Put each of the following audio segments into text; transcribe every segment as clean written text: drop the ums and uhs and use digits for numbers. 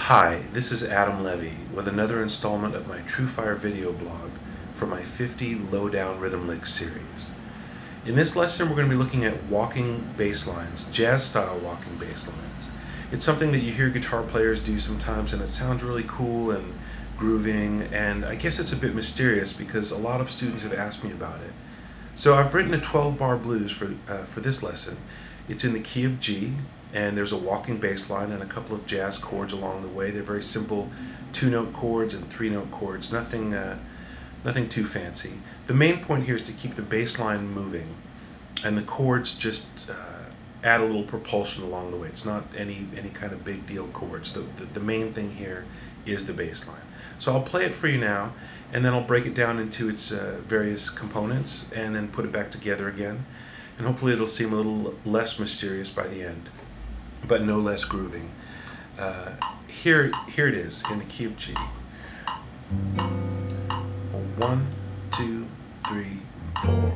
Hi, this is Adam Levy with another installment of my TrueFire video blog for my 50 Lowdown Rhythm Lick series. In this lesson we're going to be looking at walking bass lines, jazz-style walking bass lines. It's something that you hear guitar players do sometimes and it sounds really cool and grooving, and I guess it's a bit mysterious because a lot of students have asked me about it. So I've written a 12-bar blues for this lesson. It's in the key of G, and there's a walking bass line and a couple of jazz chords along the way. They're very simple 2-note chords and 3-note chords, nothing too fancy. The main point here is to keep the bass line moving, and the chords just add a little propulsion along the way. It's not any kind of big deal chords. The main thing here is the bass line. So I'll play it for you now, and then I'll break it down into its various components and then put it back together again. And hopefully it'll seem a little less mysterious by the end, but no less grooving. Here it is in the key of G. 1, 2, 3, 4.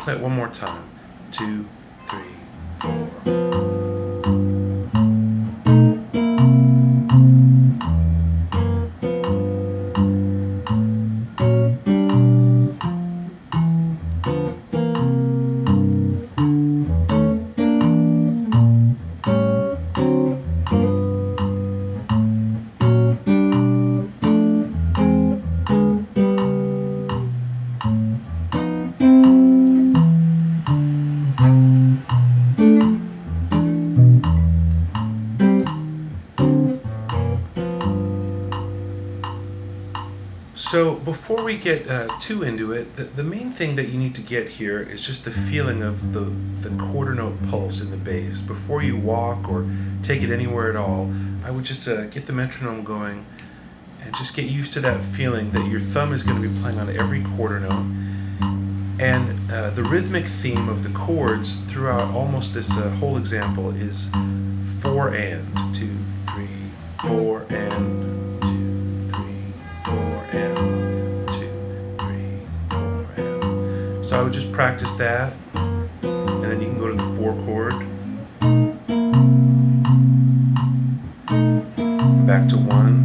Play it one more time. 2, 3, 4. So before we get too into it, the main thing that you need to get here is just the feeling of the quarter note pulse in the bass. Before you walk or take it anywhere at all, I would just get the metronome going and just get used to that feeling that your thumb is going to be playing on every quarter note. And the rhythmic theme of the chords throughout almost this whole example is 4 and 2, 3, 4 and. So I would just practice that, and then you can go to the 4 chord, back to 1,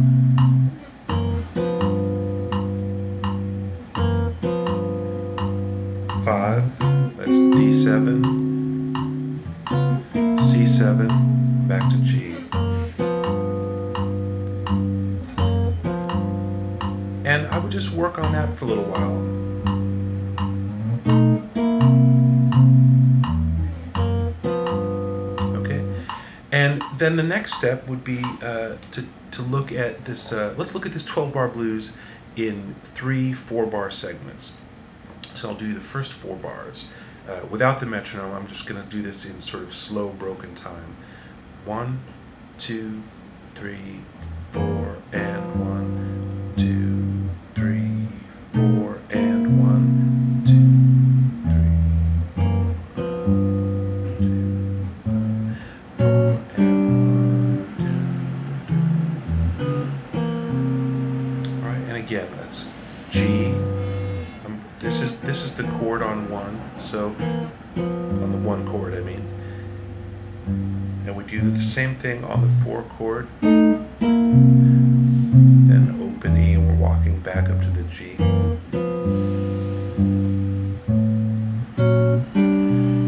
five, that's D7, C7, back to G. And I would just work on that for a little while. And then the next step would be to look at this, let's look at this 12-bar blues in 3 4-bar segments. So I'll do the first 4 bars. Without the metronome, I'm just going to do this in sort of slow, broken time. 1, 2, 3, 4, and 1, 2, 3, 4, and 1, 2, 3, 4. Again, that's G. This is the chord on 1, so on the 1 chord, I mean. And we do the same thing on the 4 chord. Then open E, and we're walking back up to the G.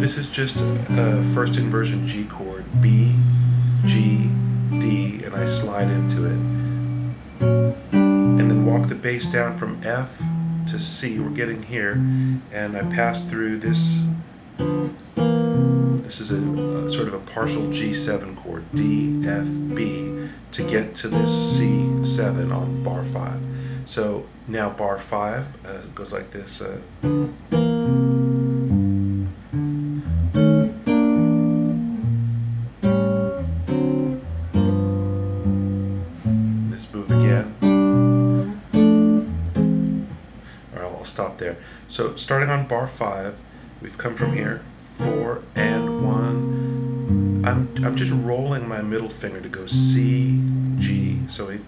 This is just a first inversion G chord, B, G, D, and I slide into it. And then walk the bass down from F to C. We're getting here, and I pass through this. This is a sort of a partial G7 chord, D, F, B, to get to this C7 on bar 5. So now bar 5 goes like this. So starting on bar 5, we've come from here, 4 and 1. I'm just rolling my middle finger to go C, G. So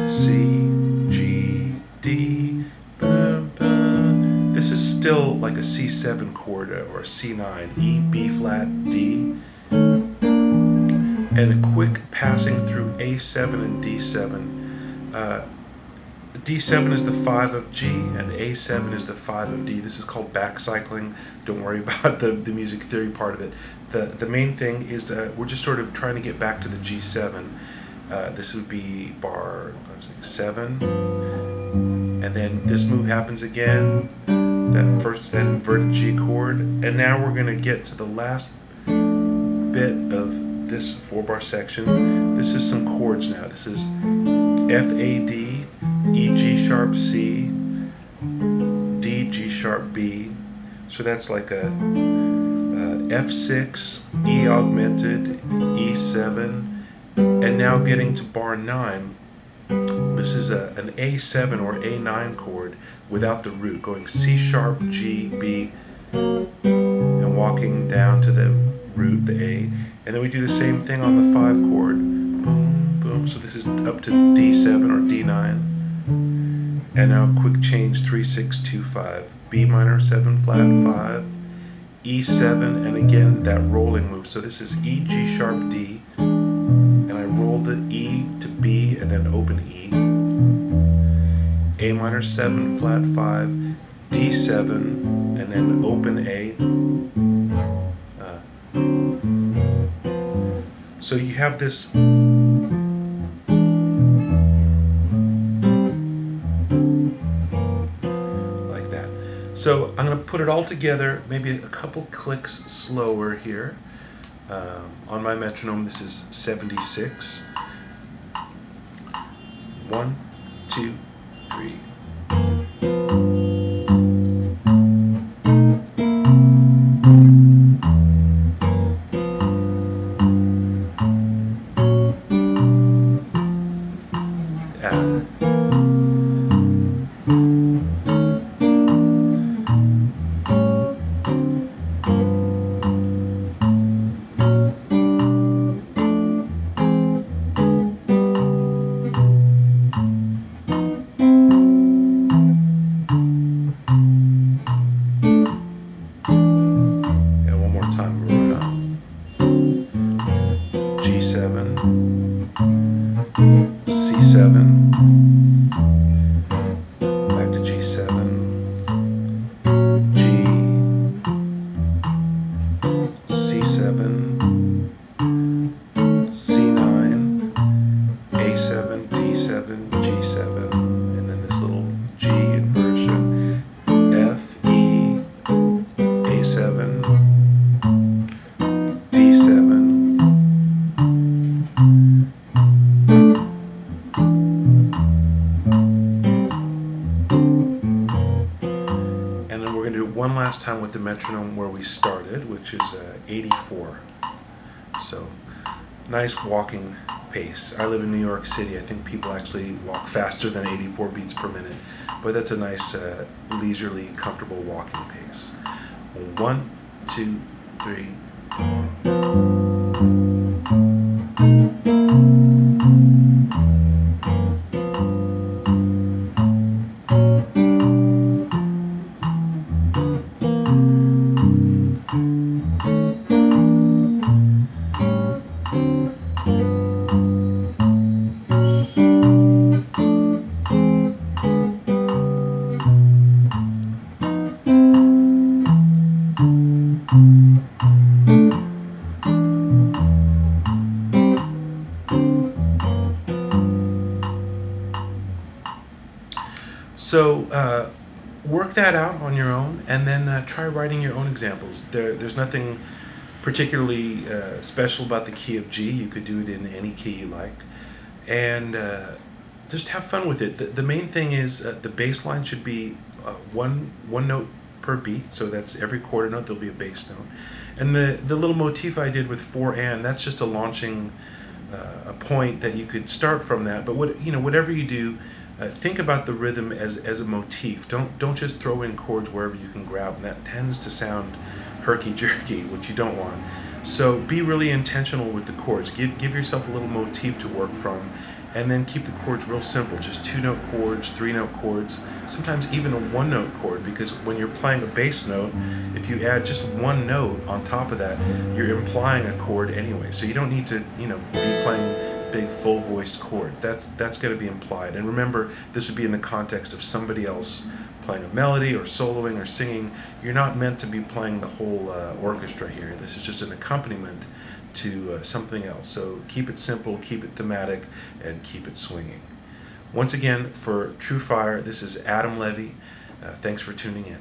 C, G, D, boom, boom. This is still like a C7 chord or a C9, E, B flat, D. And a quick passing through A7 and D7. D7 is the 5 of G, and A7 is the 5 of D. This is called back cycling. Don't worry about the music theory part of it. The main thing is that we're just sort of trying to get back to the G7. This would be bar 7, and then this move happens again. That inverted G chord, and now we're going to get to the last bit of this 4-bar section. This is some chords now. This is F, A, D, E, G sharp, C, D, G sharp, B. So that's like a F6, E augmented, E7, and now getting to bar 9. This is an A7 or A9 chord without the root, going C sharp, G, B, and walking down to the root, the A. And then we do the same thing on the 5 chord. Boom, boom. So this is up to D7 or D9. And now quick change, 3, 6, 2, 5. B minor, 7 flat, 5. E7, and again that rolling move. So this is E, G sharp, D. And I roll the E to B and then open E. A minor, 7 flat, 5. D7, and then open A. So you have this like that. So I'm going to put it all together, maybe a couple clicks slower here. On my metronome, this is 76. 1, 2, 3. C7, back to G7, G, C7, C9, A7, D7, G7, and then this little G inversion, F, E, A7, D7, one last time with the metronome where we started, which is 84. So nice walking pace. I live in New York City. I think people actually walk faster than 84 beats per minute, but that's a nice leisurely, comfortable walking pace. 1, 2, 3, 4. So work that out on your own, and then try writing your own examples. There's nothing particularly special about the key of G. You could do it in any key you like, and just have fun with it. The main thing is the bass line should be one note per beat, so that's every quarter note there'll be a bass note. And the little motif I did with 4 and, that's just a launching a point that you could start from that. But whatever you do, Think about the rhythm as a motif. Don't just throw in chords wherever you can grab them. That tends to sound herky-jerky, which you don't want. So be really intentional with the chords. Give yourself a little motif to work from, and then keep the chords real simple. Just 2-note chords, 3-note chords, sometimes even a 1-note chord, because when you're playing a bass note, if you add just 1 note on top of that, you're implying a chord anyway. So you don't need to, be playing big full-voiced chords. That's going to be implied. And remember, this would be in the context of somebody else playing a melody or soloing or singing. You're not meant to be playing the whole orchestra here. This is just an accompaniment to something else. So keep it simple, keep it thematic, and keep it swinging. Once again, for TrueFire, this is Adam Levy. Thanks for tuning in.